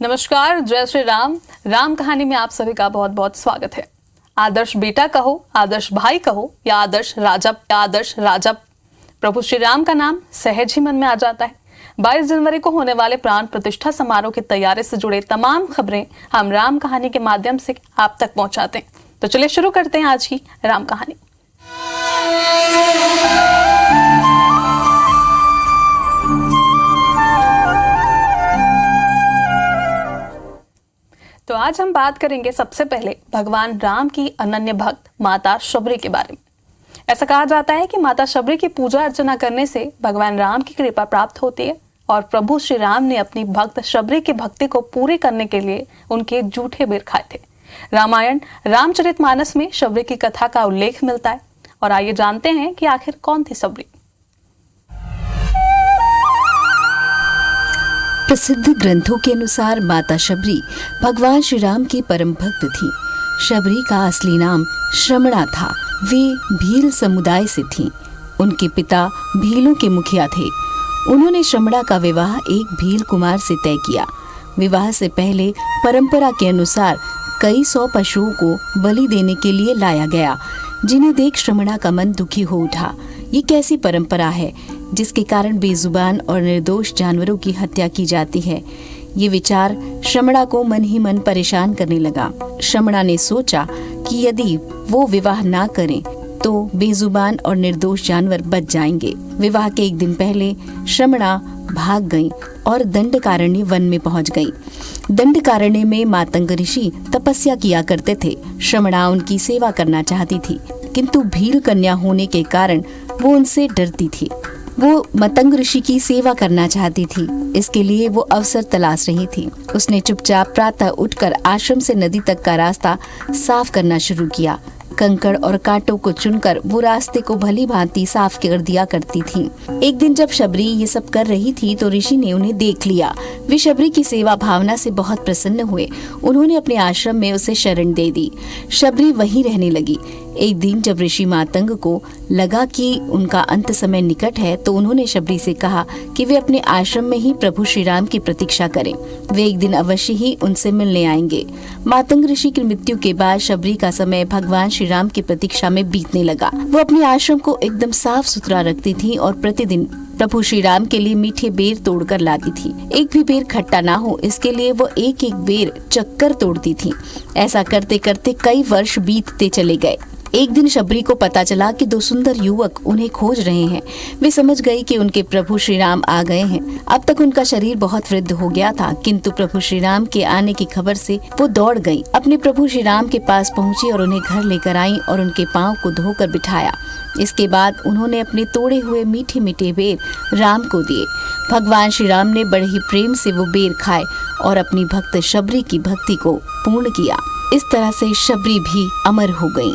नमस्कार, जय श्री राम। राम कहानी में आप सभी का बहुत बहुत स्वागत है। आदर्श बेटा कहो, आदर्श भाई कहो या आदर्श राजा, प्रभु श्री राम का नाम सहज ही मन में आ जाता है। 22 जनवरी को होने वाले प्राण प्रतिष्ठा समारोह की तैयारी से जुड़े तमाम खबरें हम राम कहानी के माध्यम से आप तक पहुंचाते हैं। तो चलिए शुरू करते हैं आज की राम कहानी। तो आज हम बात करेंगे सबसे पहले भगवान राम की अनन्य भक्त माता शबरी के बारे में। ऐसा कहा जाता है कि माता शबरी की पूजा अर्चना करने से भगवान राम की कृपा प्राप्त होती है और प्रभु श्री राम ने अपनी भक्त शबरी की भक्ति को पूरी करने के लिए उनके जूठे बेर खाए थे। रामायण रामचरितमानस में शबरी की कथा का उल्लेख मिलता है और आइए जानते हैं कि आखिर कौन थी शबरी। प्रसिद्ध ग्रंथों के अनुसार माता शबरी भगवान श्री राम की परम भक्त थी। शबरी का असली नाम श्रमणा था। वे भील समुदाय से थीं। उनके पिता भीलों के मुखिया थे। उन्होंने श्रमणा का विवाह एक भील कुमार से तय किया। विवाह से पहले परंपरा के अनुसार कई 100 पशुओं को बलि देने के लिए लाया गया, जिन्हें देख श्रमणा का मन दुखी हो उठा। ये कैसी परंपरा है जिसके कारण बेजुबान और निर्दोष जानवरों की हत्या की जाती है? ये विचार श्रमणा को मन ही मन परेशान करने लगा। श्रमणा ने सोचा कि यदि वो विवाह ना करें तो बेजुबान और निर्दोष जानवर बच जाएंगे। विवाह के एक दिन पहले श्रमणा भाग गई और दंडकारण्य वन में पहुंच गई। दंडकारण्य में मातंग ऋषि तपस्या किया करते थे। श्रमणा उनकी सेवा करना चाहती थी, किंतु भील कन्या होने के कारण वो उनसे डरती थी। वो मतंग ऋषि की सेवा करना चाहती थी, इसके लिए वो अवसर तलाश रही थी। उसने चुपचाप प्रातः उठकर आश्रम से नदी तक का रास्ता साफ करना शुरू किया। कंकड़ और कांटों को चुनकर वो रास्ते को भली भांति साफ कर दिया करती थी। एक दिन जब शबरी ये सब कर रही थी तो ऋषि ने उन्हें देख लिया। वे शबरी की सेवा भावना से बहुत प्रसन्न हुए। उन्होंने अपने आश्रम में उसे शरण दे दी। शबरी वहीं रहने लगी। एक दिन जब ऋषि मातंग को लगा कि उनका अंत समय निकट है तो उन्होंने शबरी से कहा कि वे अपने आश्रम में ही प्रभु श्री राम की प्रतीक्षा करें। वे एक दिन अवश्य ही उनसे मिलने आएंगे। मातंग ऋषि की मृत्यु के बाद शबरी का समय भगवान श्री राम की प्रतीक्षा में बीतने लगा। वो अपने आश्रम को एकदम साफ सुथरा रखती थी और प्रतिदिन प्रभु श्री राम के लिए मीठे बेर तोड़कर लाती थी। एक भी बेर खट्टा ना हो इसके लिए वो एक एक बेर चक्कर तोड़ती थी। ऐसा करते करते कई वर्ष बीतते चले गए। एक दिन शबरी को पता चला कि 2 सुंदर युवक उन्हें खोज रहे हैं। वे समझ गई कि उनके प्रभु श्री राम आ गए हैं। अब तक उनका शरीर बहुत वृद्ध हो गया था, किंतु प्रभु श्री राम के आने की खबर से वो दौड़ गई। अपने प्रभु श्री राम के पास पहुंची और उन्हें घर लेकर आई और उनके पांव को धोकर बिठाया। इसके बाद उन्होंने अपने तोड़े हुए मीठे मीठे बेर राम को दिए। भगवान श्री राम ने बड़े ही प्रेम से वो बेर खाए और अपनी भक्त शबरी की भक्ति को पूर्ण किया। इस तरह से शबरी भी अमर हो गई।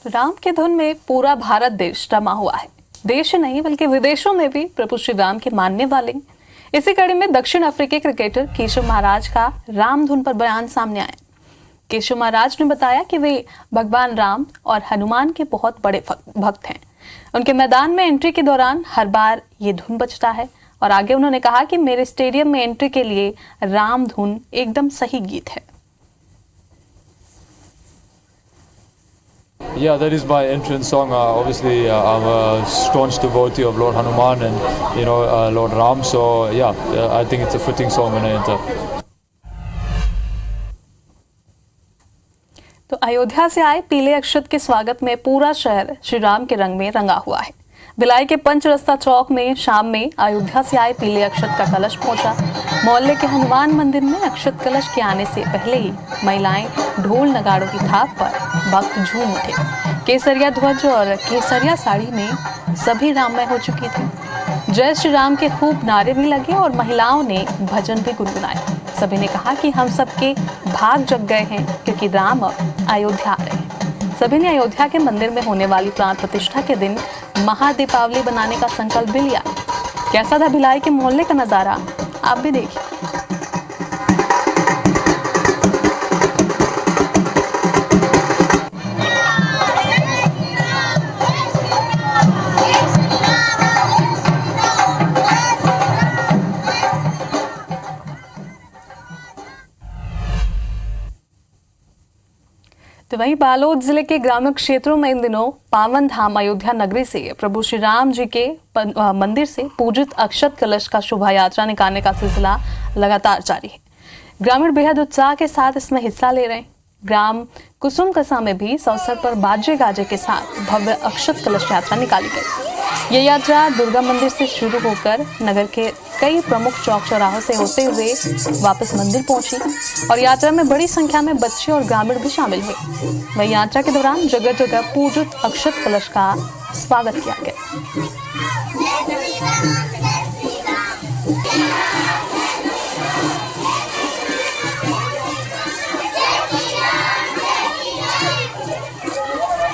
राम की धुन में पूरा भारत देश रमा हुआ है। देश नहीं बल्कि विदेशों में भी प्रभु श्री राम के मानने वाले। इसी कड़ी में दक्षिण अफ्रीकी क्रिकेटर केशव महाराज का राम धुन पर बयान सामने आया। केशव महाराज ने बताया कि वे भगवान राम और हनुमान के बहुत बड़े भक्त हैं। उनके मैदान में एंट्री के दौरान हर बार ये धुन बजता है और आगे उन्होंने कहा कि मेरे स्टेडियम में एंट्री के लिए राम धुन एकदम सही गीत है। Yeah, that is my entrance song. Obviously, I'm a staunch devotee of Lord Hanuman and Lord Ram. So yeah, I think it's a fitting song when I enter. तो अयोध्या से आए पीले अक्षत के स्वागत में पूरा शहर श्री राम के रंग में रंगा हुआ है। भिलाई के पंचरस्ता चौक में शाम में अयोध्या से आए पीले अक्षत का कलश पहुंचा। मोहल्ले के हनुमान मंदिर में अक्षत कलश के आने से पहले ही महिलाएं ढोल नगाड़ों की थाप पर भक्त झूम उठे। केसरिया ध्वज और केसरिया साड़ी में सभी राममय हो चुकी थी। जय श्री राम के खूब नारे भी लगे और महिलाओं ने भजन भी गुनगुनाए। सभी ने कहा कि हम सबके भाग जग गए हैं क्योंकि राम अब अयोध्या आ रहे हैं। सभी ने अयोध्या के मंदिर में होने वाली प्राण प्रतिष्ठा के दिन महादीपावली बनाने का संकल्प भी लिया। कैसा था भिलाई के मोहल्ले का नजारा, आप भी देखिए। तो वहीं बालोद जिले के ग्रामीण क्षेत्रों में इन दिनों पावन धाम अयोध्या नगरी से प्रभु श्री राम जी के मंदिर से पूजित अक्षत कलश का शोभा यात्रा निकालने का सिलसिला लगातार जारी है। ग्रामीण बेहद उत्साह के साथ इसमें हिस्सा ले रहे हैं। ग्राम कुसुम कसा में भी इस अवसर पर बाजे गाजे के साथ भव्य अक्षत कलश यात्रा निकाली गई। ये यात्रा दुर्गा मंदिर से शुरू होकर नगर के कई प्रमुख चौक चौराहों से होते हुए वापस मंदिर पहुंची और यात्रा में बड़ी संख्या में बच्चे और ग्रामीण भी शामिल हुए। वहीं यात्रा के दौरान जगह जगह पूजित अक्षत कलश का स्वागत किया गया।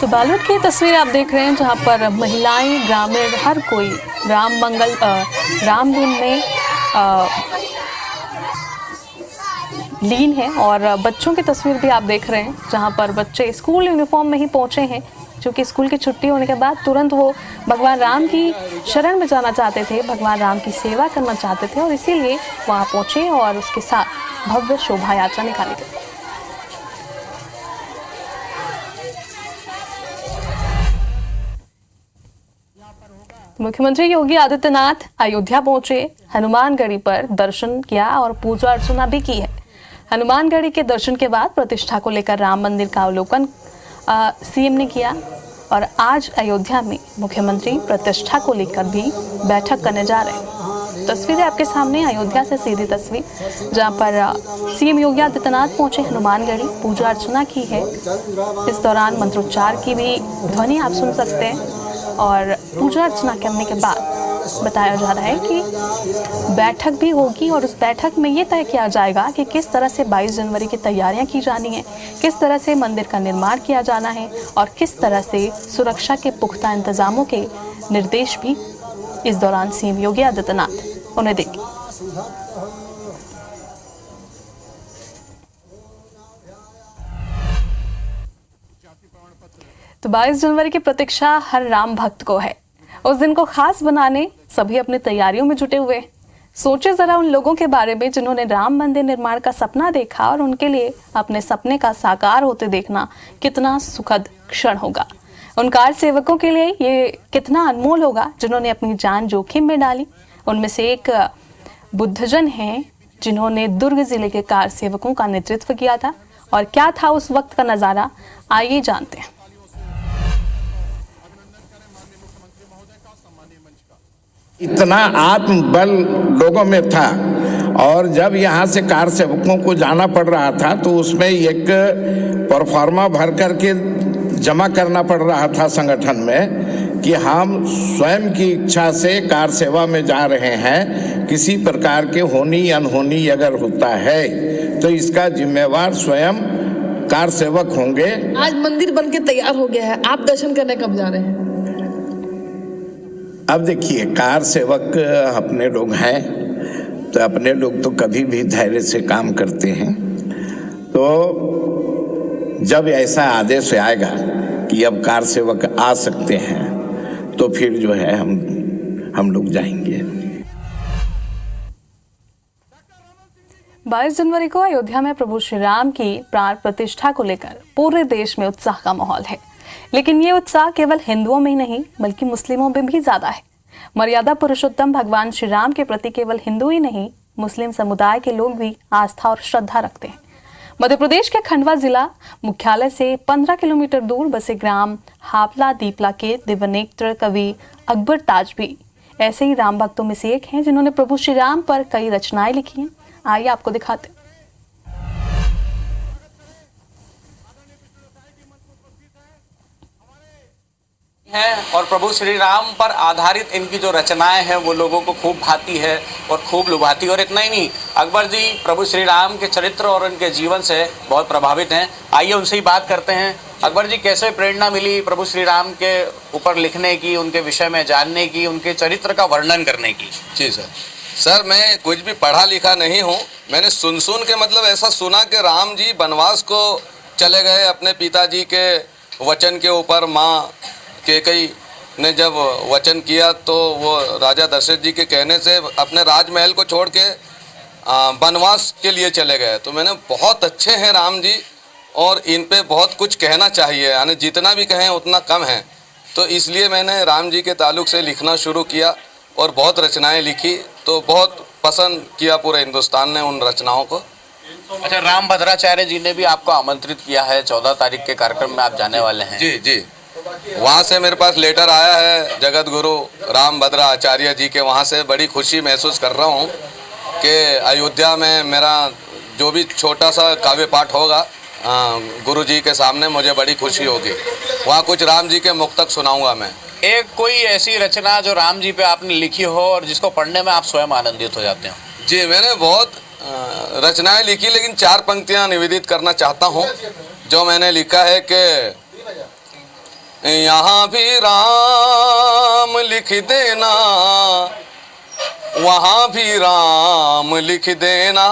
तो बालोद की तस्वीर आप देख रहे हैं जहां पर महिलाएं, ग्रामीण, हर कोई राम धुन में लीन है और बच्चों की तस्वीर भी आप देख रहे हैं जहां पर बच्चे स्कूल यूनिफॉर्म में ही पहुंचे हैं, क्योंकि स्कूल की छुट्टी होने के बाद तुरंत वो भगवान राम की शरण में जाना चाहते थे, भगवान राम की सेवा करना चाहते थे और इसीलिए वहां पहुंचे और उसके साथ भव्य शोभा यात्रा निकाली गई। मुख्यमंत्री योगी आदित्यनाथ अयोध्या पहुंचे, हनुमानगढ़ी पर दर्शन किया और पूजा अर्चना भी की है। हनुमानगढ़ी के दर्शन के बाद प्रतिष्ठा को लेकर राम मंदिर का अवलोकन सीएम ने किया और आज अयोध्या में मुख्यमंत्री प्रतिष्ठा को लेकर भी बैठक करने जा रहे हैं। तस्वीरें आपके सामने, अयोध्या से सीधी तस्वीर जहां पर सीएम योगी आदित्यनाथ पहुंचे हनुमानगढ़ी, पूजा अर्चना की है। इस दौरान मंत्रोच्चार की भी ध्वनि आप सुन सकते हैं और पूजा अर्चना करने के बाद बताया जा रहा है कि बैठक भी होगी और उस बैठक में ये तय किया जाएगा कि किस तरह से 22 जनवरी की तैयारियां की जानी है, किस तरह से मंदिर का निर्माण किया जाना है और किस तरह से सुरक्षा के पुख्ता इंतजामों के निर्देश भी इस दौरान सीएम योगी आदित्यनाथ उन्हें देंगे। तो 22 जनवरी की प्रतीक्षा हर राम भक्त को है। उस दिन को खास बनाने सभी अपनी तैयारियों में जुटे हुए। सोचे जरा उन लोगों के बारे में जिन्होंने राम मंदिर निर्माण का सपना देखा और उनके लिए अपने सपने का साकार होते देखना कितना सुखद क्षण होगा। उन कार सेवकों के लिए ये कितना अनमोल होगा जिन्होंने अपनी जान जोखिम में डाली। उनमें से एक बुद्धजन हैं जिन्होंने दुर्ग जिले के कार सेवकों का नेतृत्व किया था और क्या था उस वक्त का नजारा, आइए जानते हैं। इतना आत्मबल लोगों में था और जब यहाँ से कार सेवकों को जाना पड़ रहा था तो उसमें एक परफॉर्मा भर करके जमा करना पड़ रहा था संगठन में कि हम स्वयं की इच्छा से कार सेवा में जा रहे हैं। किसी प्रकार के होनी अनहोनी अगर होता है तो इसका जिम्मेवार स्वयं कार सेवक होंगे। आज मंदिर बनके तैयार हो गया है, आप दर्शन करने कब जा रहे हैं? अब देखिए, कार सेवक अपने लोग हैं तो अपने लोग तो कभी भी धैर्य से काम करते हैं। तो जब ऐसा आदेश आएगा कि अब कार सेवक आ सकते हैं तो फिर जो है हम लोग जाएंगे। 22 जनवरी को अयोध्या में प्रभु श्री राम की प्राण प्रतिष्ठा को लेकर पूरे देश में उत्साह का माहौल है, लेकिन ये उत्साह केवल हिंदुओं में ही नहीं बल्कि मुस्लिमों में भी ज्यादा है। मर्यादा पुरुषोत्तम भगवान श्री राम के प्रति केवल हिंदू ही नहीं, मुस्लिम समुदाय के लोग भी आस्था और श्रद्धा रखते हैं। मध्य प्रदेश के खंडवा जिला मुख्यालय से 15 किलोमीटर दूर बसे ग्राम हापला दीपला के दिव्यनेत्र कवि अकबर ताज भी ऐसे ही राम भक्तों में से एक हैं जिन्होंने प्रभु श्री राम पर कई रचनाएं लिखी हैं। आइए आपको दिखाते हैं और प्रभु श्री राम पर आधारित इनकी जो रचनाएं हैं वो लोगों को खूब भाती है और खूब लुभाती है। और इतना ही नहीं, अकबर जी प्रभु श्री राम के चरित्र और उनके जीवन से बहुत प्रभावित हैं। आइए उनसे ही बात करते हैं। अकबर जी, कैसे प्रेरणा मिली प्रभु श्री राम के ऊपर लिखने की, उनके विषय में जानने की, उनके चरित्र का वर्णन करने की? जी सर, मैं कुछ भी पढ़ा लिखा नहीं हूँ। मैंने सुन के मतलब ऐसा सुना कि राम जी वनवास को चले गए अपने पिताजी के वचन के ऊपर। माँ कैकेयी ने जब वचन किया तो वो राजा दशरथ जी के कहने से अपने राजमहल को छोड़ के वनवास के लिए चले गए। तो मैंने बहुत अच्छे हैं राम जी और इन पे बहुत कुछ कहना चाहिए, यानी जितना भी कहें उतना कम है। तो इसलिए मैंने राम जी के ताल्लुक से लिखना शुरू किया और बहुत रचनाएं लिखी, तो बहुत पसंद किया पूरे हिंदुस्तान ने उन रचनाओं को। अच्छा, राम भद्राचार्य जी ने भी आपको आमंत्रित किया है, 14 तारीख के कार्यक्रम में आप जाने वाले हैं। जी जी, वहाँ से मेरे पास लेटर आया है जगत गुरु राम भद्राचार्य जी के। वहाँ से बड़ी खुशी महसूस कर रहा हूँ कि अयोध्या में मेरा जो भी छोटा सा काव्य पाठ होगा गुरु जी के सामने, मुझे बड़ी खुशी होगी। वहाँ कुछ राम जी के मुक्तक सुनाऊंगा मैं। एक कोई ऐसी रचना जो राम जी पे आपने लिखी हो और जिसको पढ़ने में आप स्वयं आनंदित हो जाते हो? जी, मैंने बहुत रचनाएं लिखी, लेकिन 4 पंक्तियां निवेदित करना चाहता हूं। जो मैंने लिखा है कि यहाँ भी राम लिख देना, वहाँ भी राम लिख देना,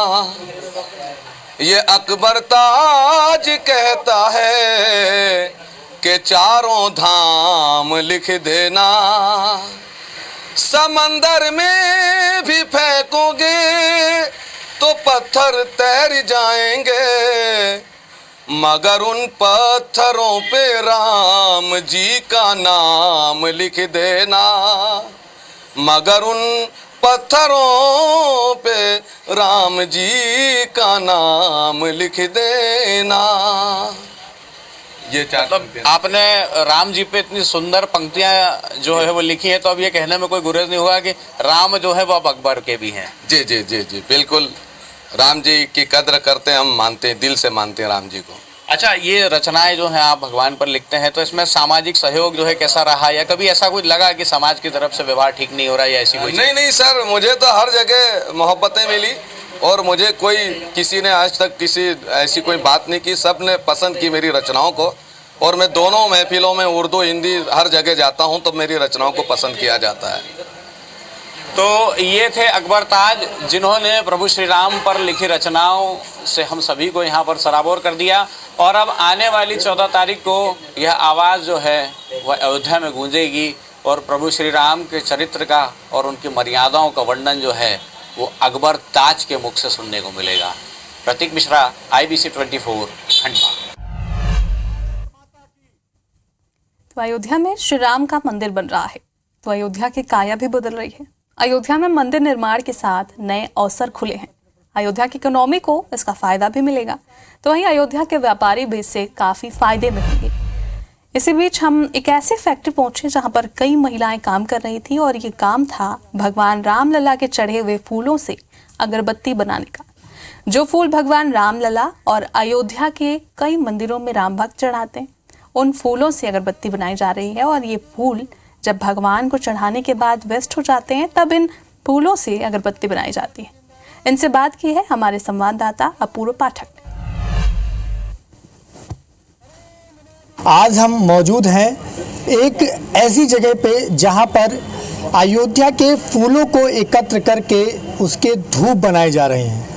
ये अकबर ताज कहता है कि चारों धाम लिख देना। समंदर में भी फेंकोगे तो पत्थर तैर जाएंगे, मगर उन पत्थरों पे राम जी का नाम लिख देना, मगर उन पत्थरों पे राम जी का नाम लिख देना। ये 4 मतलब आपने राम जी पे इतनी सुंदर पंक्तियां जो है वो लिखी है, तो अब ये कहने में कोई गुरेज नहीं होगा कि राम जो है वो अब अकबर के भी हैं। जी जी जी जी, बिल्कुल। राम जी की कद्र करते हैं, हम मानते हैं, दिल से मानते हैं राम जी को। अच्छा, ये रचनाएं जो हैं आप भगवान पर लिखते हैं, तो इसमें सामाजिक सहयोग जो है कैसा रहा, या कभी ऐसा कुछ लगा कि समाज की तरफ से व्यवहार ठीक नहीं हो रहा है या ऐसी कोई? नहीं नहीं सर, मुझे तो हर जगह मोहब्बतें मिली और मुझे कोई किसी ने आज तक किसी ऐसी कोई बात नहीं की। सब ने पसंद की मेरी रचनाओं को, और मैं दोनों महफिलों में उर्दू हिंदी हर जगह जाता हूं तो मेरी रचनाओं को पसंद किया जाता है। तो ये थे अकबर ताज, जिन्होंने प्रभु श्री राम पर लिखी रचनाओं से हम सभी को यहाँ पर सराबोर कर दिया। और अब आने वाली 14 तारीख को यह आवाज़ जो है वह अयोध्या में गूंजेगी और प्रभु श्री राम के चरित्र का और उनकी मर्यादाओं का वर्णन जो है वो अकबर ताज के मुख से सुनने को मिलेगा। प्रतीक मिश्रा, IBC 24, खंडवा। तो अयोध्या में श्री राम का मंदिर बन रहा है, तो अयोध्या की काया भी बदल रही है। अयोध्या में मंदिर निर्माण के साथ नए अवसर खुले हैं। अयोध्या की इकोनॉमी को इसका फायदा भी मिलेगा, तो वहीं अयोध्या के व्यापारी भी इससे काफी फायदे में होंगे। इसी बीच हम एक ऐसी फैक्ट्री पहुंचे जहां पर कई महिलाएं काम कर रही थी, और ये काम था भगवान रामलला के चढ़े हुए फूलों से अगरबत्ती बनाने का। जो फूल भगवान रामलला और अयोध्या के कई मंदिरों में राम भक्त चढ़ाते हैं, उन फूलों से अगरबत्ती बनाई जा रही है। और ये फूल जब भगवान को चढ़ाने के बाद वेस्ट हो जाते हैं, तब इन फूलों से अगरबत्ती बनाई जाती है। इनसे बात की है हमारे संवाददाता अपूर्व पाठक ने। आज हम मौजूद हैं एक ऐसी जगह पे जहां पर अयोध्या के फूलों को एकत्र करके उसके धूप बनाए जा रहे हैं।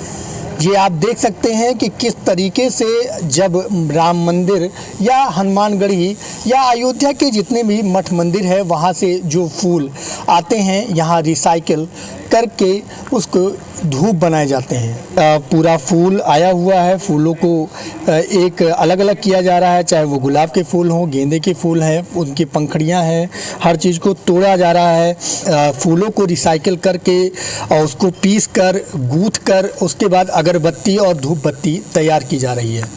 ये आप देख सकते हैं कि किस तरीके से जब राम मंदिर या हनुमानगढ़ी या अयोध्या के जितने भी मठ मंदिर है, वहाँ से जो फूल आते हैं यहाँ रिसाइकिल करके उसको धूप बनाए जाते हैं। पूरा फूल आया हुआ है, फूलों को एक अलग अलग किया जा रहा है, चाहे वो गुलाब के फूल हों, गेंदे के फूल हैं, उनकी पंखड़ियां हैं, हर चीज़ को तोड़ा जा रहा है। फूलों को रिसाइकिल करके और उसको पीस कर गूँथ कर उसके बाद अगरबत्ती और धूप बत्ती तैयार की जा रही है।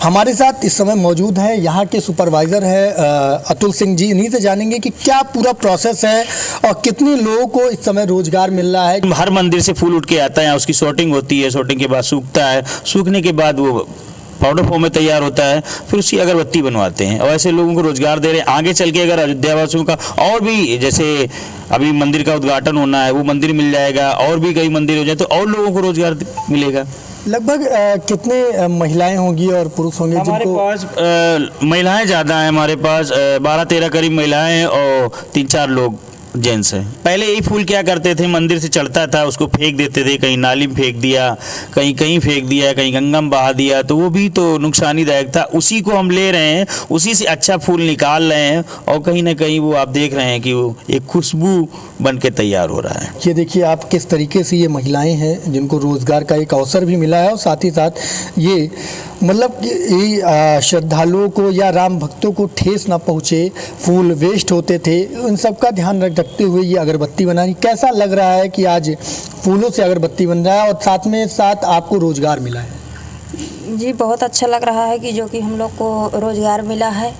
हमारे साथ इस समय मौजूद है यहाँ के सुपरवाइज़र है अतुल सिंह जी। इन्हीं से जानेंगे कि क्या पूरा प्रोसेस है और कितने लोगों को इस समय रोजगार मिल रहा है। हर मंदिर से फूल उठ के आता है, उसकी सॉर्टिंग होती है, सॉर्टिंग के बाद सूखता है, सूखने के बाद वो पाउडर फॉर्म में तैयार होता है, फिर उसकी अगरबत्ती बनवाते हैं और ऐसे लोगों को रोजगार दे रहे हैं। आगे चल के अगर अयोध्या वासियों का और भी, जैसे अभी मंदिर का उद्घाटन होना है, वो मंदिर मिल जाएगा, और भी कई मंदिर हो जाए तो और लोगों को रोजगार मिलेगा। लगभग कितने महिलाएं होंगी और पुरुष होंगे? हमारे पास महिलाएं ज़्यादा हैं, हमारे पास 12-13 करीब महिलाएं हैं और 3-4 लोग जेंट्स हैं। पहले यही फूल क्या करते थे, मंदिर से चढ़ता था उसको फेंक देते थे, कहीं नाली में फेंक दिया, कहीं कहीं फेंक दिया, कहीं गंगा में बहा दिया, तो वो भी तो नुकसानीदायक था। उसी को हम ले रहे हैं, उसी से अच्छा फूल निकाल रहे हैं और कहीं ना कहीं वो आप देख रहे हैं कि वो एक खुशबू बन के तैयार हो रहा है। ये देखिए आप किस तरीके से ये महिलाएं हैं जिनको रोज़गार का एक अवसर भी मिला है और साथ ही साथ ये मतलब कि श्रद्धालुओं को या राम भक्तों को ठेस ना पहुँचे, फूल वेस्ट होते थे, उन सब का ध्यान रखते हुए ये अगरबत्ती बनानी। कैसा लग रहा है कि आज फूलों से अगरबत्ती बन रहा है और साथ में साथ आपको रोजगार मिला है? जी बहुत अच्छा लग रहा है कि जो कि हम लोग को रोजगार मिला है।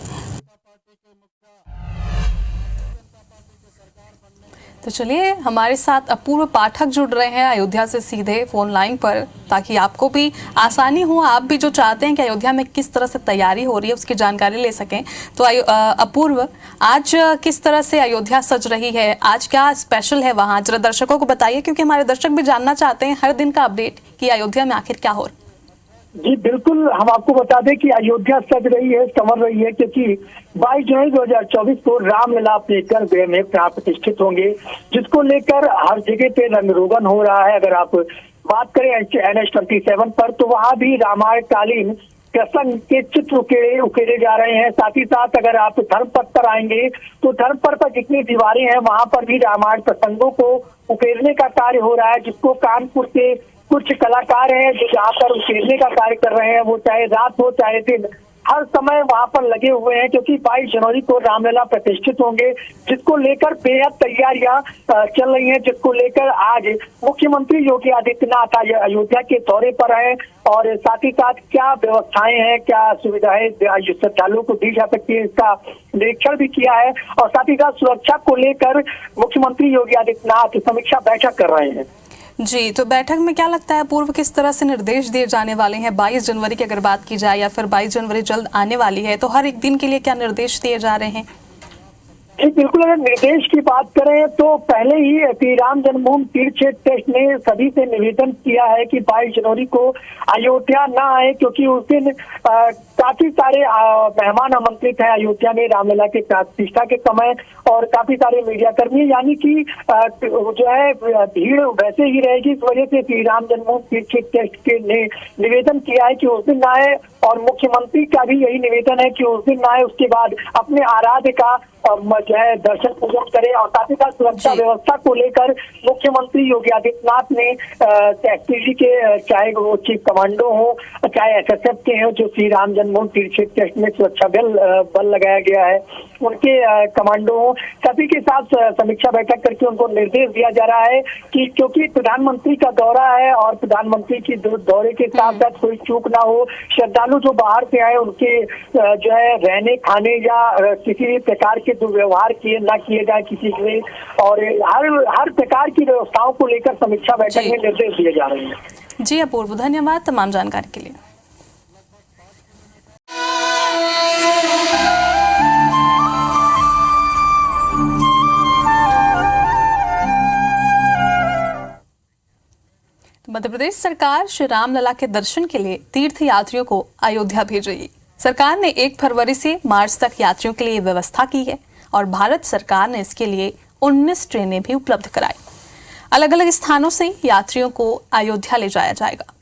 तो चलिए, हमारे साथ अपूर्व पाठक जुड़ रहे हैं अयोध्या से सीधे फोन लाइन पर, ताकि आपको भी आसानी हो, आप भी जो चाहते हैं कि अयोध्या में किस तरह से तैयारी हो रही है उसकी जानकारी ले सकें। तो अपूर्व, आज किस तरह से अयोध्या सज रही है, आज क्या स्पेशल है वहाँ, जरा दर्शकों को बताइए, क्योंकि हमारे दर्शक भी जानना चाहते हैं हर दिन का अपडेट कि अयोध्या में आखिर क्या हो रहा है। जी बिल्कुल, हम आपको बता दें कि अयोध्या सज रही है, संवर रही है, क्योंकि 22 जनवरी 2024 को रामलला अपने गर्भगृह में प्राण प्रतिष्ठित होंगे, जिसको लेकर हर जगह पे रंग रोगन हो रहा है। अगर आप बात करें NH-27 पर, तो वहाँ भी रामायण कालीन प्रसंग के चित्र उकेरे जा रहे हैं। साथ ही साथ अगर आप धर्मपथ पर आएंगे तो धर्मपथ पर जितनी दीवारें हैं वहां पर भी रामायण प्रसंगों को उकेरने का कार्य हो रहा है, जिसको कानपुर के कुछ कलाकार हैं जो जहाँ पर उकेरने का कार्य कर रहे हैं, वो चाहे रात हो चाहे दिन, हर समय वहां पर लगे हुए हैं, क्योंकि 22 जनवरी को रामलला प्रतिष्ठित होंगे, जिसको लेकर बेहद तैयारियां चल रही हैं, जिसको लेकर आज मुख्यमंत्री योगी आदित्यनाथ अयोध्या के दौरे पर हैं और साथ ही साथ क्या व्यवस्थाएं हैं, क्या सुविधाएं श्रद्धालुओं को दी जा सकती है, इसका निरीक्षण भी किया है और साथ ही साथ सुरक्षा को लेकर मुख्यमंत्री योगी आदित्यनाथ समीक्षा बैठक कर रहे हैं। जी, तो बैठक में क्या लगता है पूर्व, किस तरह से निर्देश दिए जाने वाले हैं? 22 जनवरी की अगर बात की जाए या फिर 22 जनवरी जल्द आने वाली है, तो हर एक दिन के लिए क्या निर्देश दिए जा रहे हैं? जी बिल्कुल, अगर निर्देश की बात करें तो पहले ही श्री राम जन्मभूमि तीर्थ क्षेत्र ट्रस्ट ने सभी से निवेदन किया है कि 22 जनवरी को अयोध्या न आए, क्योंकि उस दिन काफी सारे मेहमान आमंत्रित हैं अयोध्या में रामलला के प्रतिष्ठा के समय, और काफी सारे मीडिया कर्मी, यानी कि जो है भीड़ वैसे ही रहेगी। इस वजह से श्री राम जन्मभूमि तीर्थ क्षेत्र ट्रस्ट के ने निवेदन किया है कि उस दिन न आए, और मुख्यमंत्री का भी यही निवेदन है कि उस दिन न आए, उसके बाद अपने आराध्य का जो है दर्शन पूजन करे। और साथ ही साथ सुरक्षा व्यवस्था को लेकर मुख्यमंत्री योगी आदित्यनाथ ने एसपीजी के, चाहे वो चीफ कमांडो हो चाहे SSF के हो, जो श्री राम जन्मभूमि तीर्थ क्षेत्र ट्रस्ट में सुरक्षा बल लगाया गया है, उनके कमांडो हो, सभी के साथ समीक्षा बैठक करके उनको निर्देश दिया जा रहा है कि क्योंकि प्रधानमंत्री का दौरा है और प्रधानमंत्री की दौरे के साथ साथ कोई चूक ना हो, श्रद्धालु जो बाहर से आए उनके जो है रहने खाने या किसी भी प्रकार के दुर्व्यवहार किए जाए किसी से, और हर प्रकार की व्यवस्थाओं को लेकर समीक्षा बैठक में निर्देश दिए जा रहे हैं। जी अपूर्व, धन्यवाद तमाम जानकारी के लिए। मध्य प्रदेश सरकार श्री रामलला के दर्शन के लिए तीर्थ यात्रियों को अयोध्या भेज रही है। सरकार ने 1 फरवरी से मार्च तक यात्रियों के लिए व्यवस्था की है और भारत सरकार ने इसके लिए 19 ट्रेनें भी उपलब्ध कराई। अलग अलग स्थानों से यात्रियों को अयोध्या ले जाया जाएगा।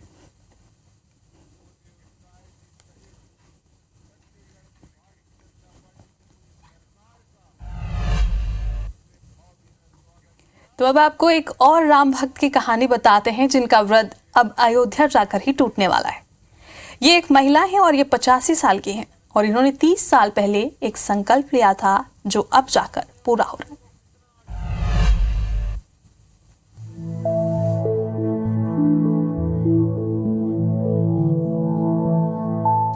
तो अब आपको एक और राम भक्त की कहानी बताते हैं, जिनका व्रत अब अयोध्या जाकर ही टूटने वाला है। ये एक महिला है और ये 85 साल की हैं और इन्होंने 30 साल पहले एक संकल्प लिया था जो अब जाकर पूरा हो रहा है।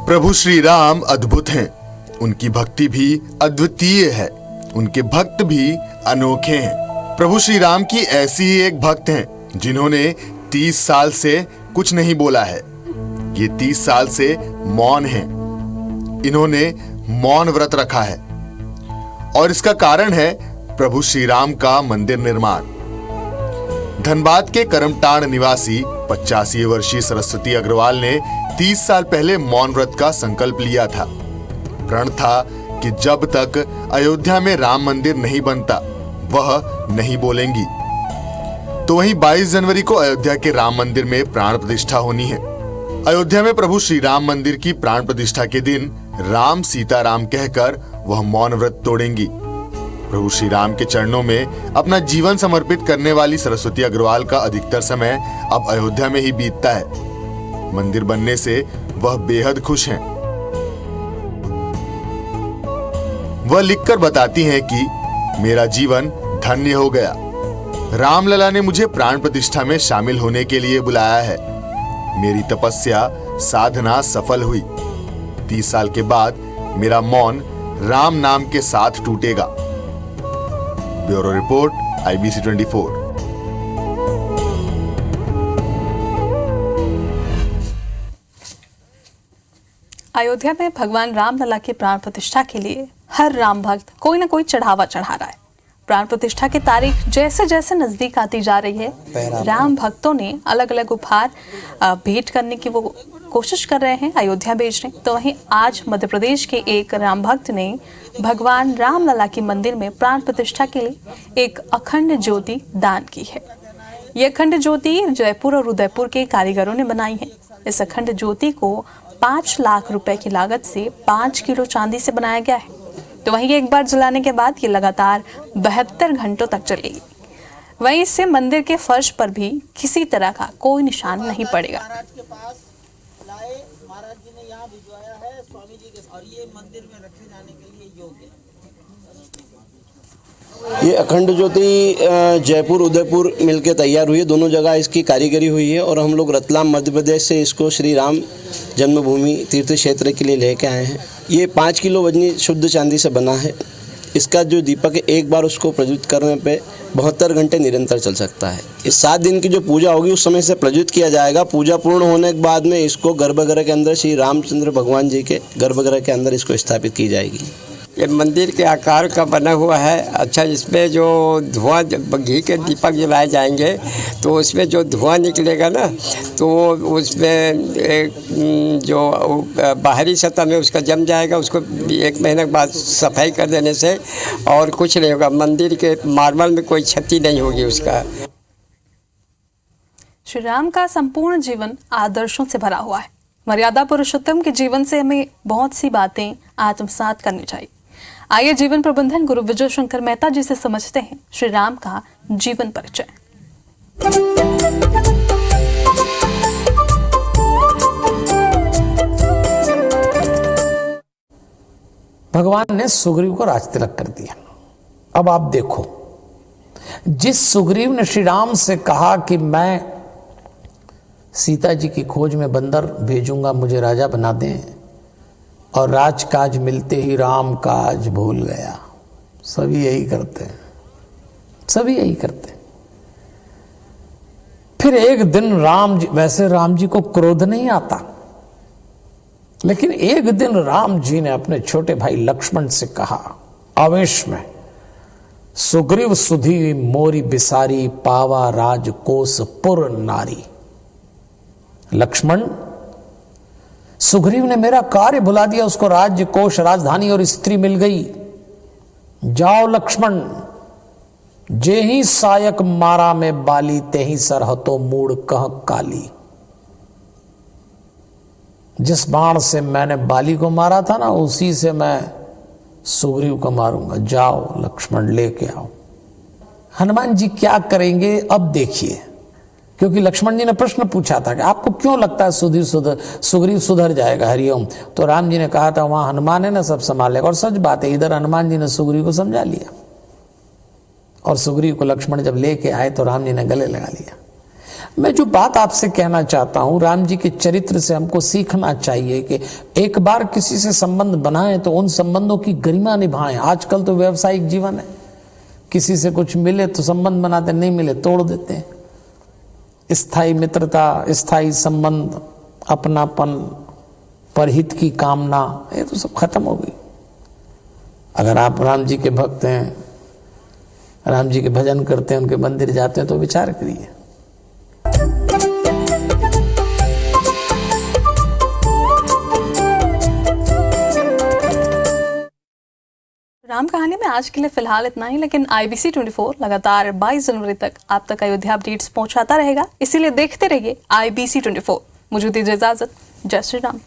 प्रभु श्री राम अद्भुत हैं, उनकी भक्ति भी अद्वितीय है, उनके भक्त भी अनोखे हैं। प्रभु श्री राम की ऐसी ही एक भक्त हैं जिन्होंने 30 साल से कुछ नहीं बोला है। ये 30 साल से मौन हैं। इन्होंने मौन व्रत रखा है और इसका कारण है प्रभु श्री राम का मंदिर निर्माण। धनबाद के करमटाण निवासी 85 वर्षीय सरस्वती अग्रवाल ने 30 साल पहले मौन व्रत का संकल्प लिया था। प्रण था कि जब तक अयोध्या में राम मंदिर नहीं बनता वह नहीं बोलेंगी। तो वहीं 22 जनवरी को अयोध्या के राम मंदिर में प्राण प्रतिष्ठा होनी है। अयोध्या में प्रभु श्री राम मंदिर की प्राण प्रतिष्ठा के दिन राम सीता राम कहकर वह मौन व्रत तोड़ेंगी। प्रभु श्री राम के चरणों में अपना जीवन समर्पित करने वाली सरस्वती अग्रवाल का अधिकतर समय अब अयोध्या में ही बीतता है। मंदिर बनने से वह बेहद खुश हैं। वह लिखकर बताती हैं कि मेरा जीवन धन्य हो गया। रामलला ने मुझे प्राण प्रतिष्ठा में शामिल होने के लिए बुलाया है। मेरी तपस्या साधना सफल हुई। 30 साल के बाद मेरा मौन राम नाम के साथ टूटेगा। Bureau report, IBC 24। अयोध्या में भगवान रामलला की प्राण प्रतिष्ठा के लिए हर राम भक्त कोई ना कोई चढ़ावा चढ़ा रहा है। प्राण प्रतिष्ठा की तारीख जैसे जैसे नजदीक आती जा रही है, राम भक्तों ने अलग अलग उपहार भेंट करने की वो कोशिश कर रहे हैं अयोध्या भेजने। तो वहीं आज मध्य प्रदेश के एक राम भक्त ने भगवान रामलला की मंदिर में प्राण प्रतिष्ठा के लिए एक अखंड ज्योति दान की है। ये अखंड ज्योति जयपुर और उदयपुर के कारीगरों ने बनाई है। इस अखंड ज्योति को 5 लाख रुपए की लागत से 5 किलो चांदी से बनाया गया है। तो वहीं एक बार जलाने के बाद ये लगातार 72 घंटों तक चलेगी। वहीं इससे मंदिर के फर्श पर भी किसी तरह का कोई निशान नहीं पड़ेगा। महाराज जी ने यहाँ भिजवाया है स्वामी जी के, और ये मंदिर में रखे जाने के लिए योग्य है। ये अखंड ज्योति जयपुर उदयपुर मिलके तैयार हुई है। दोनों जगह इसकी कारीगरी हुई है और हम लोग रतलाम मध्य प्रदेश से इसको श्री राम जन्मभूमि तीर्थ क्षेत्र के लिए लेके आए हैं। ये 5 किलो वजनी शुद्ध चांदी से बना है। इसका जो दीपक है एक बार उसको प्रज्वलित करने पे 72 घंटे निरंतर चल सकता है। इस 7 दिन की जो पूजा होगी उस समय से प्रज्वलित किया जाएगा। पूजा पूर्ण होने के बाद में इसको गर्भगृह के अंदर श्री रामचंद्र भगवान जी के गर्भगृह के अंदर इसको स्थापित की जाएगी। ये मंदिर के आकार का बना हुआ है। अच्छा, इसमें जो धुआं घी के दीपक जलाए जाएंगे तो उसमें जो धुआं निकलेगा ना, तो उसमें जो बाहरी सतह में उसका जम जाएगा। उसको 1 महीने के बाद सफाई कर देने से और कुछ नहीं होगा। मंदिर के मार्बल में कोई क्षति नहीं होगी उसका। श्री राम का संपूर्ण जीवन आदर्शों से भरा हुआ है। मर्यादा पुरुषोत्तम के जीवन से हमें बहुत सी बातें आत्मसात करनी चाहिए। आइए जीवन प्रबंधन गुरु विजय शंकर मेहता जी से समझते हैं श्री राम का जीवन परिचय। भगवान ने सुग्रीव को राज तिलक कर दिया। अब आप देखो, जिस सुग्रीव ने श्री राम से कहा कि मैं सीता जी की खोज में बंदर भेजूंगा, मुझे राजा बना दें, और राजकाज मिलते ही राम काज भूल गया। सभी यही करते हैं, सभी यही करते हैं। फिर एक दिन वैसे राम जी को क्रोध नहीं आता, लेकिन एक दिन राम जी ने अपने छोटे भाई लक्ष्मण से कहा आवेश में, सुग्रीव सुधी मोरी बिसारी पावा राजकोस पुर नारी। लक्ष्मण, सुग्रीव ने मेरा कार्य भुला दिया, उसको राज्य कोष राजधानी और स्त्री मिल गई। जाओ लक्ष्मण, जे ही सायक मारा में बाली, ते ही सरहतो मूड कह काली। जिस बाण से मैंने बाली को मारा था ना, उसी से मैं सुग्रीव को मारूंगा। जाओ लक्ष्मण, लेके आओ। हनुमान जी क्या करेंगे अब देखिए, क्योंकि लक्ष्मण जी ने प्रश्न पूछा था कि आपको क्यों लगता है सुग्रीव सुधर जाएगा, हरिओम। तो राम जी ने कहा था वहां हनुमान है ना, सब संभालेगा। और सच बात है, इधर हनुमान जी ने सुग्रीव को समझा लिया, और सुग्रीव को लक्ष्मण जब लेके आए तो राम जी ने गले लगा लिया। मैं जो बात आपसे कहना चाहता हूं, राम जी के चरित्र से हमको सीखना चाहिए कि एक बार किसी से संबंध बनाएं तो उन संबंधों की गरिमा निभाएं। आजकल तो व्यावसायिक जीवन है, किसी से कुछ मिले तो संबंध बनाते, नहीं मिले तोड़ देते हैं। स्थायी मित्रता, स्थायी संबंध, अपनापन, परहित की कामना, ये तो सब खत्म हो गई। अगर आप राम जी के भक्त हैं, राम जी के भजन करते हैं, उनके मंदिर जाते हैं, तो विचार करिए। राम कहानी में आज के लिए फिलहाल इतना ही, लेकिन IBC 24 लगातार 22 जनवरी तक आप तक अयोध्या अपडेट्स पहुंचाता रहेगा। इसीलिए देखते रहिए IBC 24। मुझे दीजिए इजाजत। जय श्री राम।